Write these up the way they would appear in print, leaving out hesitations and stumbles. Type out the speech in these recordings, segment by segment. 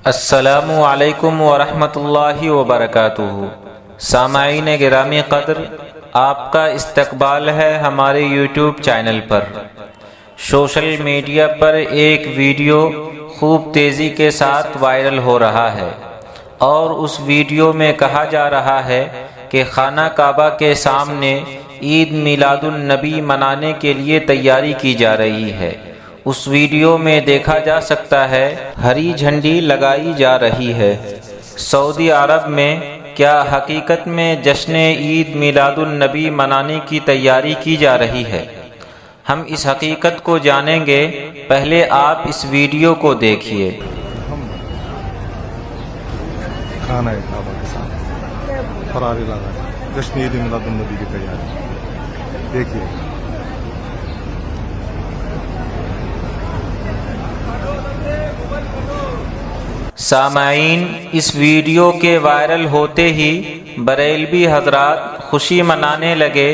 السلام علیکم ورحمۃ اللہ وبرکاتہ۔ سامعین گرامی قدر، آپ کا استقبال ہے ہمارے یوٹیوب چینل پر۔ سوشل میڈیا پر ایک ویڈیو خوب تیزی کے ساتھ وائرل ہو رہا ہے، اور اس ویڈیو میں کہا جا رہا ہے کہ خانہ کعبہ کے سامنے عید میلاد النبی منانے کے لیے تیاری کی جا رہی ہے۔ اس ویڈیو میں دیکھا جا سکتا ہے ہری جھنڈی لگائی جا رہی ہے۔ سعودی عرب میں کیا حقیقت میں جشن عید میلاد النبی منانے کی تیاری کی جا رہی ہے؟ ہم اس حقیقت کو جانیں گے، پہلے آپ اس ویڈیو کو دیکھیے۔ خانہ کعبہ کے سامنے فراری لگا جشن عید میلاد النبی کی تیاری دیکھیے۔ سامعین، اس ویڈیو کے وائرل ہوتے ہی بریلوی حضرات خوشی منانے لگے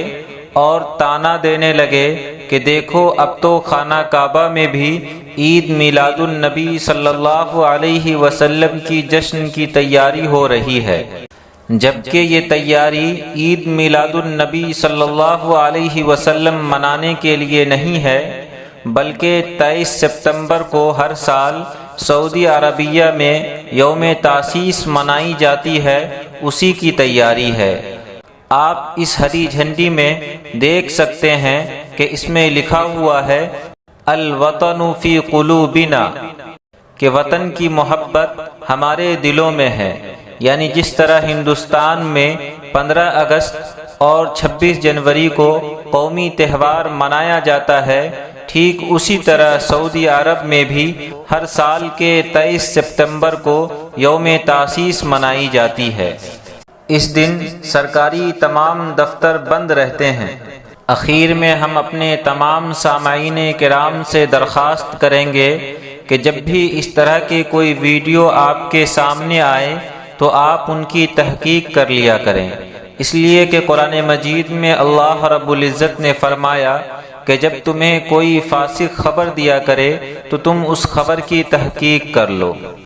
اور طعنہ دینے لگے کہ دیکھو، اب تو خانہ کعبہ میں بھی عید میلاد النبی صلی اللہ علیہ وسلم کی جشن کی تیاری ہو رہی ہے، جبکہ یہ تیاری عید میلاد النبی صلی اللہ علیہ وسلم منانے کے لیے نہیں ہے، بلکہ 23 ستمبر کو ہر سال سعودی عربیہ میں یوم تاسیس منائی جاتی ہے، اسی کی تیاری ہے۔ آپ اس ہری جھنڈی میں دیکھ سکتے ہیں کہ اس میں لکھا ہوا ہے الوطن فی قلوبنا، کہ وطن کی محبت ہمارے دلوں میں ہے۔ یعنی جس طرح ہندوستان میں 15 اگست اور 26 جنوری کو قومی تہوار منایا جاتا ہے، ٹھیک اسی طرح سعودی عرب میں بھی ہر سال کے 23 ستمبر کو یوم تاسیس منائی جاتی ہے۔ اس دن سرکاری تمام دفتر بند رہتے ہیں۔ اخیر میں ہم اپنے تمام سامعین کرام سے درخواست کریں گے کہ جب بھی اس طرح کی کوئی ویڈیو آپ کے سامنے آئے تو آپ ان کی تحقیق کر لیا کریں، اس لیے کہ قرآن مجید میں اللہ رب العزت نے فرمایا کہ جب تمہیں کوئی فاسق خبر دیا کرے تو تم اس خبر کی تحقیق کر لو۔